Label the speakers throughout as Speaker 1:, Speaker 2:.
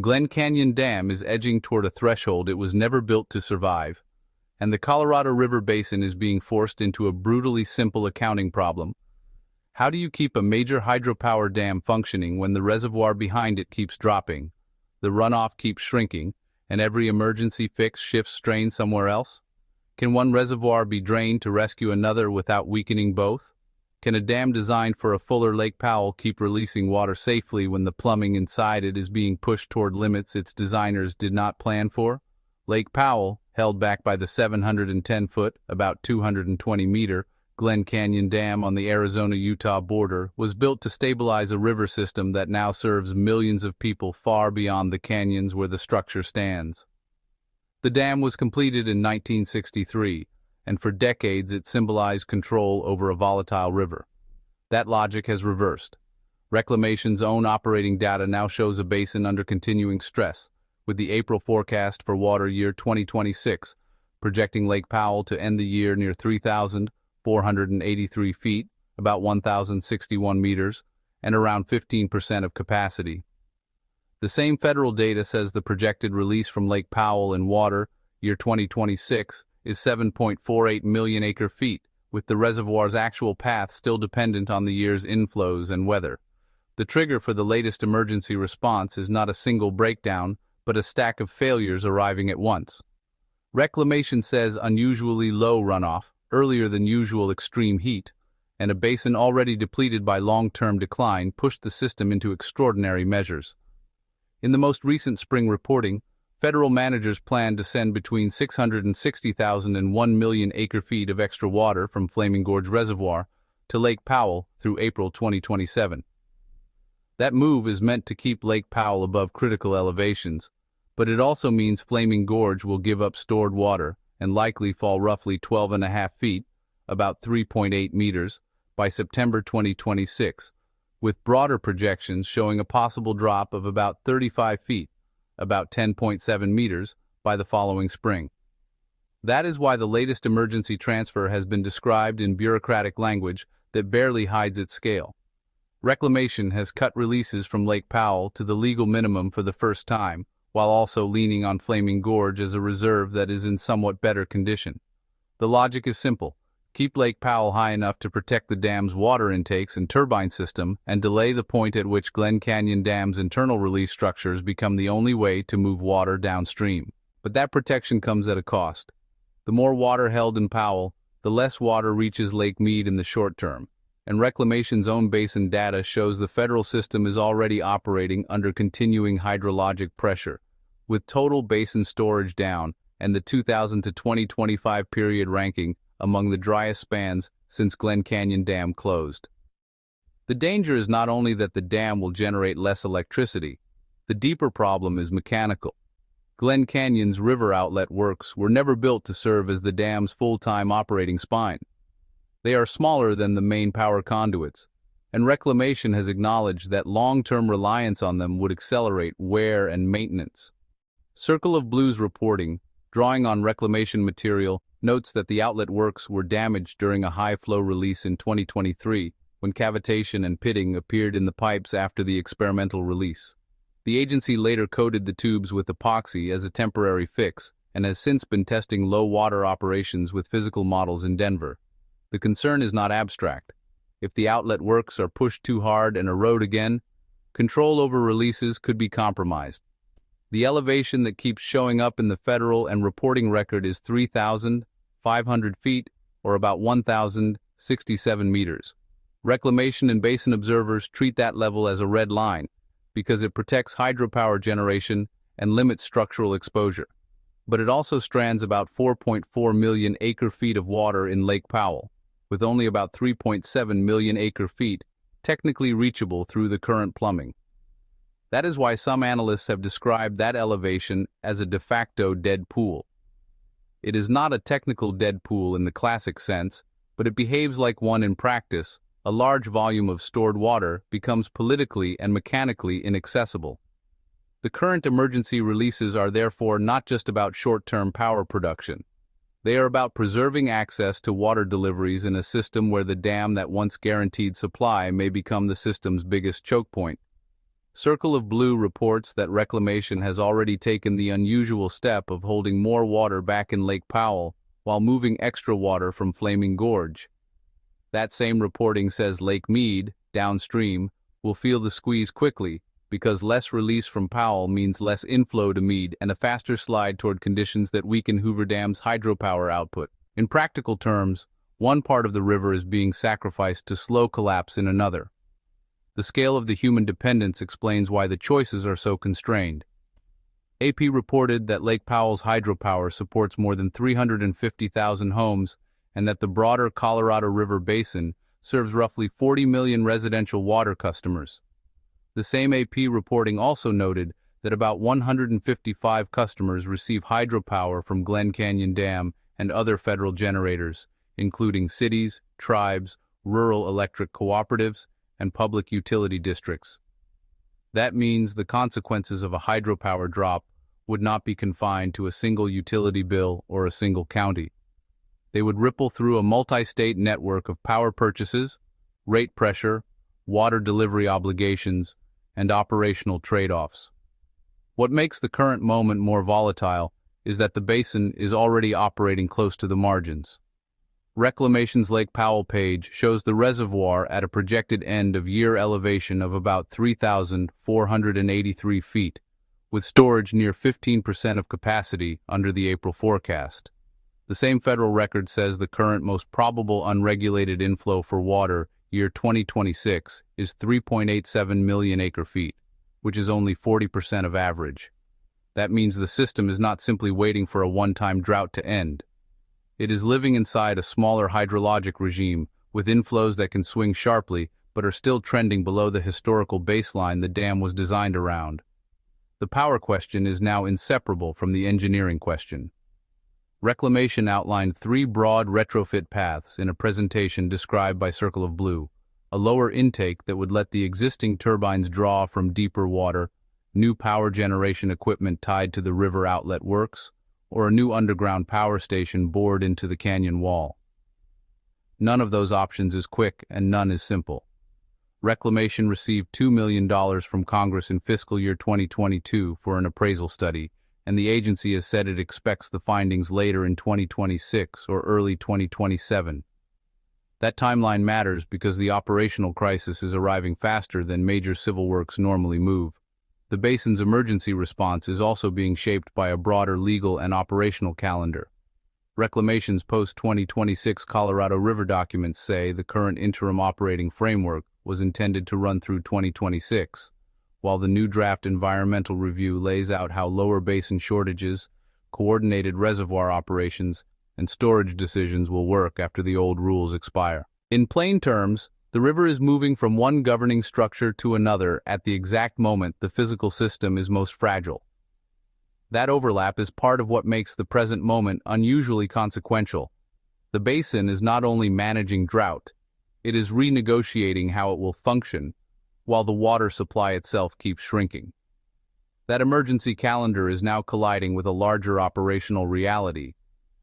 Speaker 1: Glen Canyon Dam is edging toward a threshold it was never built to survive, and the Colorado River Basin is being forced into a brutally simple accounting problem. How do you keep a major hydropower dam functioning when the reservoir behind it keeps dropping, the runoff keeps shrinking, and every emergency fix shifts strain somewhere else? Can one reservoir be drained to rescue another without weakening both? Can a dam designed for a fuller Lake Powell keep releasing water safely when the plumbing inside it is being pushed toward limits its designers did not plan for? Lake Powell, held back by the 710-foot, about 220-meter, Glen Canyon Dam on the Arizona-Utah border, was built to stabilize a river system that now serves millions of people far beyond the canyons where the structure stands. The dam was completed in 1963, and for decades it symbolized control over a volatile river. That logic has reversed. Reclamation's own operating data now shows a basin under continuing stress, with the April forecast for water year 2026 projecting Lake Powell to end the year near 3,483 feet, about 1,061 meters, and around 15% of capacity. The same federal data says the projected release from Lake Powell in water year 2026 is 7.48 million acre-feet, with the reservoir's actual path still dependent on the year's inflows and weather. The trigger for the latest emergency response is not a single breakdown, but a stack of failures arriving at once. Reclamation says unusually low runoff, earlier than usual extreme heat, and a basin already depleted by long-term decline pushed the system into extraordinary measures. In the most recent spring reporting, federal managers plan to send between 660,000 and 1 million acre-feet of extra water from Flaming Gorge Reservoir to Lake Powell through April 2027. That move is meant to keep Lake Powell above critical elevations, but it also means Flaming Gorge will give up stored water and likely fall roughly 12.5 feet, about 3.8 meters, by September 2026, with broader projections showing a possible drop of about 35 feet, about 10.7 meters, by the following spring. That is why the latest emergency transfer has been described in bureaucratic language that barely hides its scale. Reclamation has cut releases from Lake Powell to the legal minimum for the first time, while also leaning on Flaming Gorge as a reserve that is in somewhat better condition. The logic is simple. Keep Lake Powell high enough to protect the dam's water intakes and turbine system, and delay the point at which Glen Canyon Dam's internal release structures become the only way to move water downstream. But that protection comes at a cost. The more water held in Powell, the less water reaches Lake Mead in the short term, and Reclamation's own basin data shows the federal system is already operating under continuing hydrologic pressure, with total basin storage down and the 2000 to 2025 period ranking among the driest spans since Glen Canyon Dam closed. The danger is not only that the dam will generate less electricity, the deeper problem is mechanical. Glen Canyon's river outlet works were never built to serve as the dam's full-time operating spine. They are smaller than the main power conduits, and Reclamation has acknowledged that long-term reliance on them would accelerate wear and maintenance. Circle of Blue's reporting, drawing on Reclamation material, notes that the outlet works were damaged during a high-flow release in 2023, when cavitation and pitting appeared in the pipes after the experimental release. The agency later coated the tubes with epoxy as a temporary fix, and has since been testing low-water operations with physical models in Denver. The concern is not abstract. If the outlet works are pushed too hard and erode again, control over releases could be compromised. The elevation that keeps showing up in the federal and reporting record is 3,500 feet, or about 1,067 meters. Reclamation and basin observers treat that level as a red line because it protects hydropower generation and limits structural exposure. But it also strands about 4.4 million acre-feet of water in Lake Powell, with only about 3.7 million acre-feet technically reachable through the current plumbing. That is why some analysts have described that elevation as a de facto dead pool. It is not a technical dead pool in the classic sense, but it behaves like one in practice. A large volume of stored water becomes politically and mechanically inaccessible. The current emergency releases are therefore not just about short-term power production. They are about preserving access to water deliveries in a system where the dam that once guaranteed supply may become the system's biggest choke point. Circle of Blue reports that reclamation has already taken the unusual step of holding more water back in Lake Powell while moving extra water from Flaming Gorge. That same reporting says Lake Mead, downstream, will feel the squeeze quickly because less release from Powell means less inflow to Mead and a faster slide toward conditions that weaken Hoover Dam's hydropower output. In practical terms, one part of the river is being sacrificed to slow collapse in another. The scale of the human dependence explains why the choices are so constrained. AP reported that Lake Powell's hydropower supports more than 350,000 homes and that the broader Colorado River basin serves roughly 40 million residential water customers. The same AP reporting also noted that about 155 customers receive hydropower from Glen Canyon Dam and other federal generators, including cities, tribes, rural electric cooperatives, and public utility districts. That means the consequences of a hydropower drop would not be confined to a single utility bill or a single county. They would ripple through a multi-state network of power purchases, rate pressure, water delivery obligations, and operational trade-offs. What makes the current moment more volatile is that the basin is already operating close to the margins. Reclamation's Lake Powell page shows the reservoir at a projected end-of-year elevation of about 3,483 feet, with storage near 15% of capacity under the April forecast. The same federal record says the current most probable unregulated inflow for water year 2026 is 3.87 million acre-feet, which is only 40% of average. That means the system is not simply waiting for a one-time drought to end. It is living inside a smaller hydrologic regime with inflows that can swing sharply but are still trending below the historical baseline the dam was designed around. The power question is now inseparable from the engineering question. Reclamation outlined 3 broad retrofit paths in a presentation described by Circle of Blue: a lower intake that would let the existing turbines draw from deeper water, new power generation equipment tied to the river outlet works, or a new underground power station bored into the canyon wall. None of those options is quick and none is simple. Reclamation received $2 million from Congress in fiscal year 2022 for an appraisal study, and the agency has said it expects the findings later in 2026 or early 2027. That timeline matters because the operational crisis is arriving faster than major civil works normally move. The basin's emergency response is also being shaped by a broader legal and operational calendar. Reclamation's post-2026 Colorado River documents say the current interim operating framework was intended to run through 2026, while the new draft environmental review lays out how lower basin shortages, coordinated reservoir operations, and storage decisions will work after the old rules expire. In plain terms, the river is moving from one governing structure to another at the exact moment the physical system is most fragile. That overlap is part of what makes the present moment unusually consequential. The basin is not only managing drought, it is renegotiating how it will function, while the water supply itself keeps shrinking. That emergency calendar is now colliding with a larger operational reality.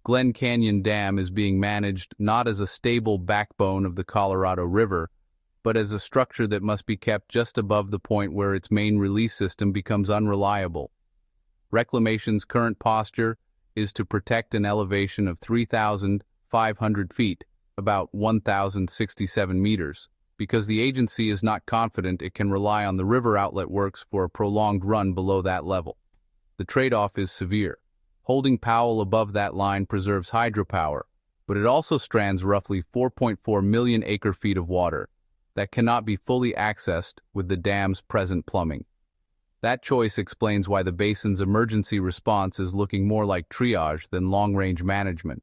Speaker 1: Glen Canyon Dam is being managed not as a stable backbone of the Colorado River, but as a structure that must be kept just above the point where its main release system becomes unreliable. Reclamation's current posture is to protect an elevation of 3,500 feet, about 1,067 meters, because the agency is not confident it can rely on the river outlet works for a prolonged run below that level. The trade-off is severe. Holding Powell above that line preserves hydropower, but it also strands roughly 4.4 million acre-feet of water that cannot be fully accessed with the dam's present plumbing. That choice explains why the basin's emergency response is looking more like triage than long-range management.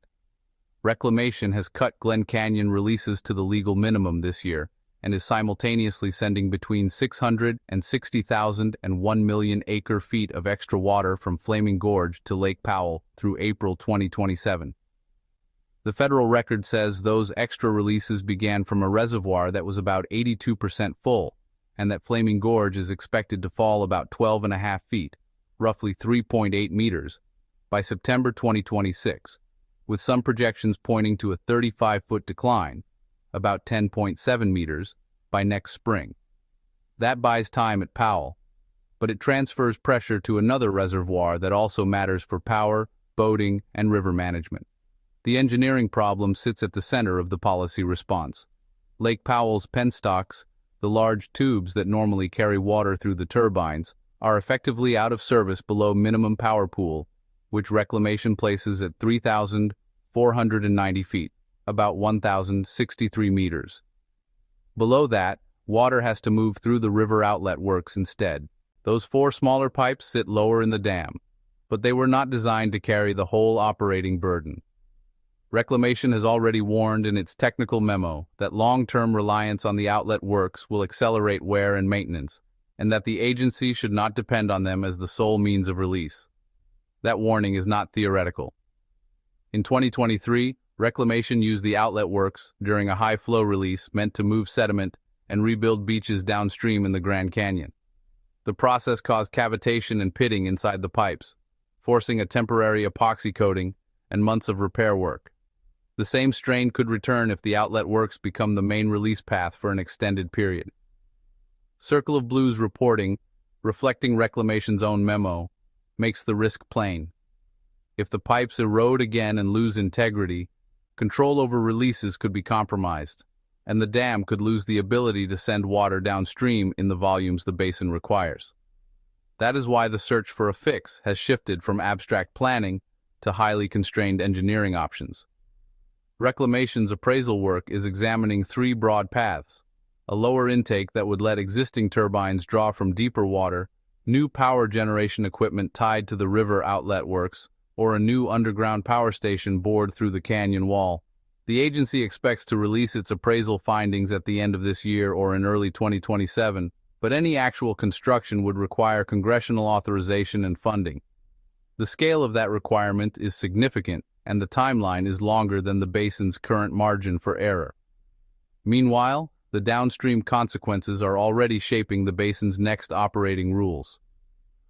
Speaker 1: Reclamation has cut Glen Canyon releases to the legal minimum this year and is simultaneously sending between 660,000 and 1 million acre-feet of extra water from Flaming Gorge to Lake Powell through April 2027. The federal record says those extra releases began from a reservoir that was about 82% full, and that Flaming Gorge is expected to fall about 12.5 feet, roughly 3.8 meters, by September 2026, with some projections pointing to a 35-foot decline, about 10.7 meters, by next spring. That buys time at Powell, but it transfers pressure to another reservoir that also matters for power, boating, and river management. The engineering problem sits at the center of the policy response. Lake Powell's penstocks, the large tubes that normally carry water through the turbines, are effectively out of service below minimum power pool, which reclamation places at 3,490 feet, about 1,063 meters. Below that, water has to move through the river outlet works instead. Those 4 smaller pipes sit lower in the dam, but they were not designed to carry the whole operating burden. Reclamation has already warned in its technical memo that long-term reliance on the outlet works will accelerate wear and maintenance, and that the agency should not depend on them as the sole means of release. That warning is not theoretical. In 2023, Reclamation used the outlet works during a high-flow release meant to move sediment and rebuild beaches downstream in the Grand Canyon. The process caused cavitation and pitting inside the pipes, forcing a temporary epoxy coating and months of repair work. The same strain could return if the outlet works become the main release path for an extended period. Circle of Blue's reporting, reflecting Reclamation's own memo, makes the risk plain. If the pipes erode again and lose integrity, control over releases could be compromised, and the dam could lose the ability to send water downstream in the volumes the basin requires. That is why the search for a fix has shifted from abstract planning to highly constrained engineering options. Reclamation's appraisal work is examining 3 broad paths: a lower intake that would let existing turbines draw from deeper water, new power generation equipment tied to the river outlet works, or a new underground power station bored through the canyon wall. The agency expects to release its appraisal findings at the end of this year or in early 2027, but any actual construction would require congressional authorization and funding. The scale of that requirement is significant, and the timeline is longer than the basin's current margin for error. Meanwhile, the downstream consequences are already shaping the basin's next operating rules.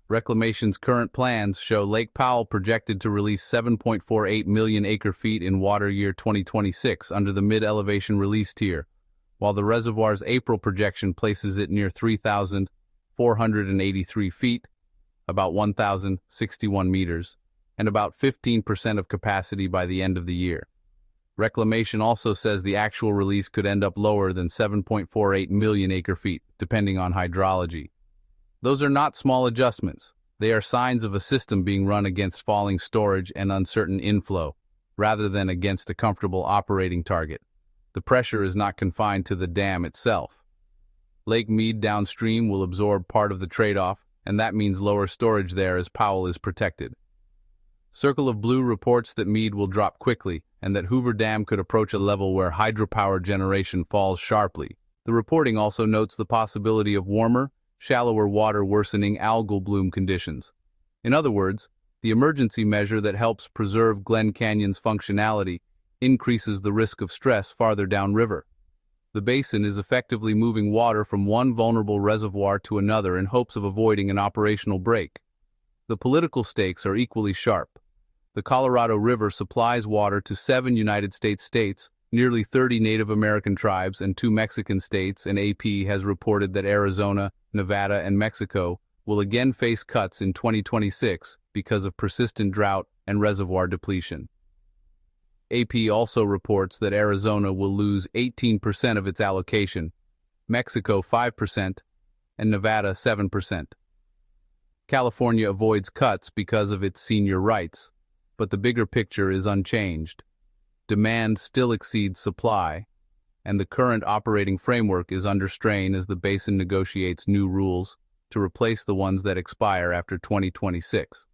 Speaker 1: Reclamation's current plans show Lake Powell projected to release 7.48 million acre-feet in water year 2026 under the mid-elevation release tier, while the reservoir's April projection places it near 3,483 feet, about 1,061 meters, and about 15% of capacity by the end of the year. Reclamation also says the actual release could end up lower than 7.48 million acre-feet, depending on hydrology. Those are not small adjustments. They are signs of a system being run against falling storage and uncertain inflow, rather than against a comfortable operating target. The pressure is not confined to the dam itself. Lake Mead downstream will absorb part of the trade-off, and that means lower storage there as Powell is protected. Circle of Blue reports that Mead will drop quickly and that Hoover Dam could approach a level where hydropower generation falls sharply. The reporting also notes the possibility of warmer, shallower water worsening algal bloom conditions. In other words, the emergency measure that helps preserve Glen Canyon's functionality increases the risk of stress farther downriver. The basin is effectively moving water from one vulnerable reservoir to another in hopes of avoiding an operational break. The political stakes are equally sharp. The Colorado River supplies water to 7 United States states, nearly 30 Native American tribes, and 2 Mexican states, and AP has reported that Arizona, Nevada, and Mexico will again face cuts in 2026 because of persistent drought and reservoir depletion. AP also reports that Arizona will lose 18% of its allocation, Mexico 5%, and Nevada 7%. California avoids cuts because of its senior rights, but the bigger picture is unchanged. Demand still exceeds supply, and the current operating framework is under strain as the basin negotiates new rules to replace the ones that expire after 2026.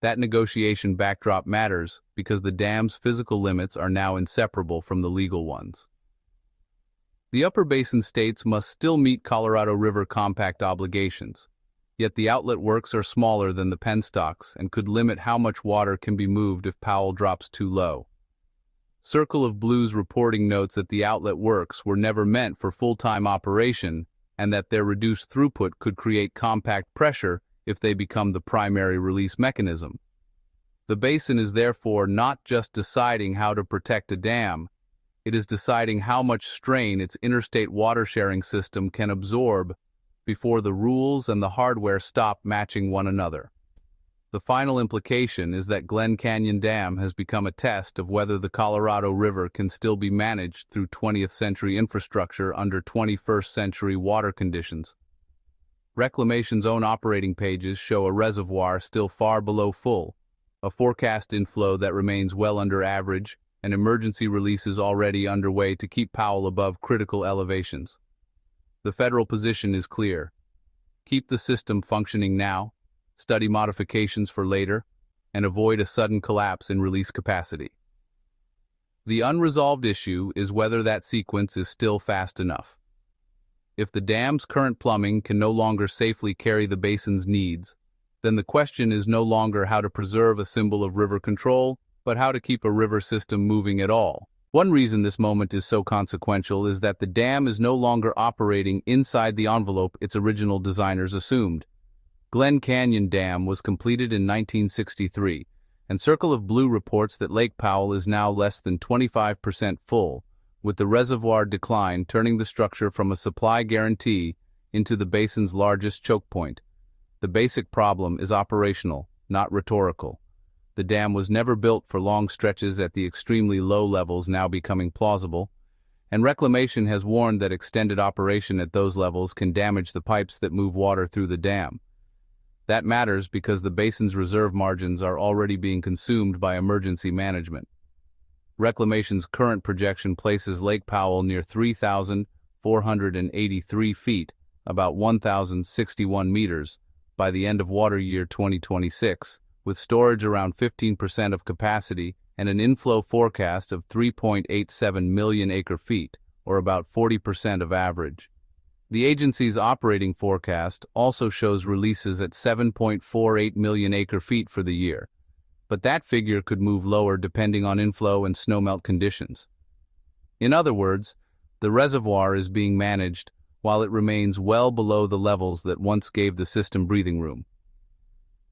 Speaker 1: That negotiation backdrop matters because the dam's physical limits are now inseparable from the legal ones. The upper basin states must still meet Colorado River Compact obligations, yet the outlet works are smaller than the penstocks and could limit how much water can be moved if Powell drops too low. Circle of Blue's reporting notes that the outlet works were never meant for full-time operation and that their reduced throughput could create compact pressure if they become the primary release mechanism. The basin is therefore not just deciding how to protect a dam, it is deciding how much strain its interstate water-sharing system can absorb before the rules and the hardware stop matching one another. The final implication is that Glen Canyon Dam has become a test of whether the Colorado River can still be managed through 20th century infrastructure under 21st century water conditions. Reclamation's own operating pages show a reservoir still far below full, a forecast inflow that remains well under average, and emergency releases already underway to keep Powell above critical elevations. The federal position is clear. Keep the system functioning now, study modifications for later, and avoid a sudden collapse in release capacity. The unresolved issue is whether that sequence is still fast enough. If the dam's current plumbing can no longer safely carry the basin's needs, then the question is no longer how to preserve a symbol of river control, but how to keep a river system moving at all. One reason this moment is so consequential is that the dam is no longer operating inside the envelope its original designers assumed. Glen Canyon Dam was completed in 1963, and Circle of Blue reports that Lake Powell is now less than 25% full, with the reservoir decline turning the structure from a supply guarantee into the basin's largest choke point. The basic problem is operational, not rhetorical. The dam was never built for long stretches at the extremely low levels now becoming plausible, and Reclamation has warned that extended operation at those levels can damage the pipes that move water through the dam. That matters because the basin's reserve margins are already being consumed by emergency management. Reclamation's current projection places Lake Powell near 3,483 feet, about 1,061 meters, by the end of water year 2026, with storage around 15% of capacity and an inflow forecast of 3.87 million acre-feet, or about 40% of average. The agency's operating forecast also shows releases at 7.48 million acre-feet for the year, but that figure could move lower depending on inflow and snowmelt conditions. In other words, the reservoir is being managed while it remains well below the levels that once gave the system breathing room.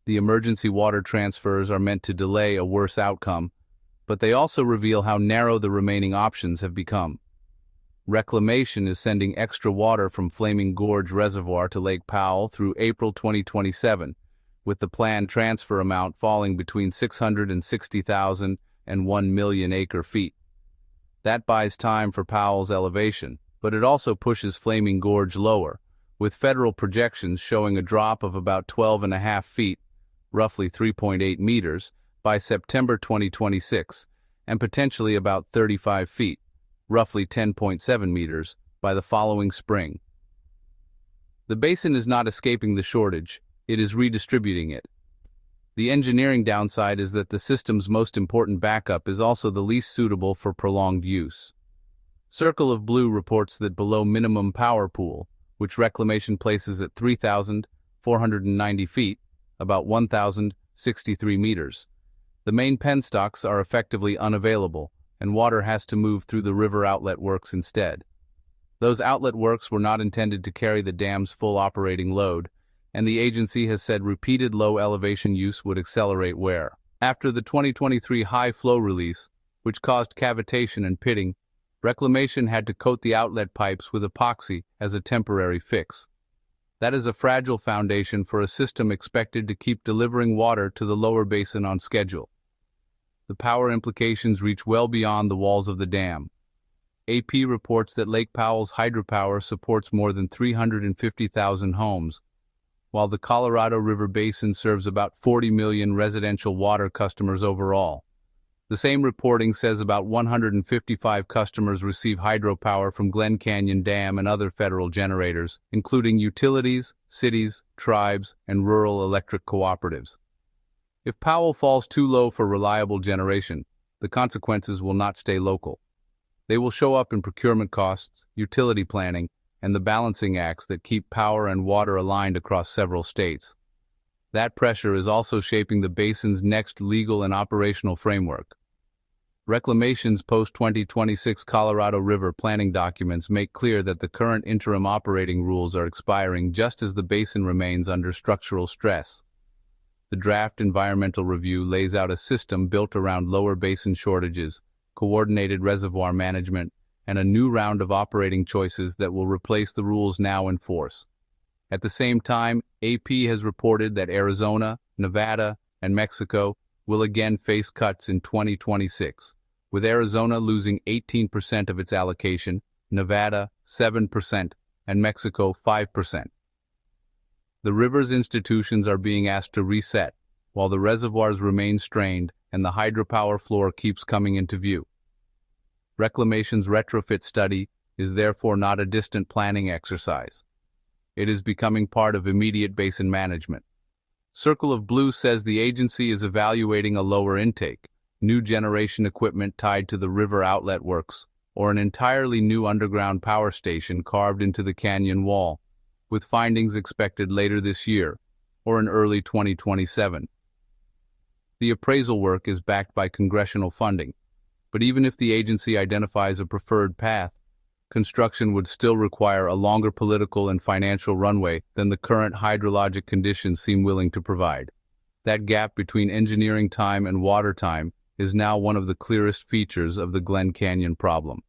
Speaker 1: The emergency water transfers are meant to delay a worse outcome, but they also reveal how narrow the remaining options have become. Reclamation is sending extra water from Flaming Gorge Reservoir to Lake Powell through April 2027, with the planned transfer amount falling between 660,000 and 1 million acre-feet. That buys time for Powell's elevation, but it also pushes Flaming Gorge lower, with federal projections showing a drop of about 12.5 feet, roughly 3.8 meters, by September 2026, and potentially about 35 feet, roughly 10.7 meters, by the following spring. The basin is not escaping the shortage, it is redistributing it. The engineering downside is that the system's most important backup is also the least suitable for prolonged use. Circle of Blue reports that below minimum power pool, which Reclamation places at 3,490 feet, about 1,063 meters, the main penstocks are effectively unavailable, and water has to move through the river outlet works instead. Those outlet works were not intended to carry the dam's full operating load, and the agency has said repeated low elevation use would accelerate wear. After the 2023 high flow release, which caused cavitation and pitting, Reclamation had to coat the outlet pipes with epoxy as a temporary fix. That is a fragile foundation for a system expected to keep delivering water to the lower basin on schedule. The power implications reach well beyond the walls of the dam. AP reports that Lake Powell's hydropower supports more than 350,000 homes, while the Colorado River Basin serves about 40 million residential water customers overall. The same reporting says about 155 customers receive hydropower from Glen Canyon Dam and other federal generators, including utilities, cities, tribes, and rural electric cooperatives. If Powell falls too low for reliable generation, the consequences will not stay local. They will show up in procurement costs, utility planning, and the balancing acts that keep power and water aligned across several states. That pressure is also shaping the basin's next legal and operational framework. Reclamation's post-2026 Colorado River planning documents make clear that the current interim operating rules are expiring just as the basin remains under structural stress. The draft environmental review lays out a system built around lower basin shortages, coordinated reservoir management, and a new round of operating choices that will replace the rules now in force. At the same time, AP has reported that Arizona, Nevada, and Mexico will again face cuts in 2026, with Arizona losing 18% of its allocation, Nevada 7%, and Mexico 5%. The river's institutions are being asked to reset, while the reservoirs remain strained and the hydropower floor keeps coming into view. Reclamation's retrofit study is therefore not a distant planning exercise. It is becoming part of immediate basin management. Circle of Blue says the agency is evaluating a lower intake, new generation equipment tied to the river outlet works, or an entirely new underground power station carved into the canyon wall, with findings expected later this year or in early 2027. The appraisal work is backed by congressional funding, but even if the agency identifies a preferred path, construction would still require a longer political and financial runway than the current hydrologic conditions seem willing to provide. That gap between engineering time and water time is now one of the clearest features of the Glen Canyon problem.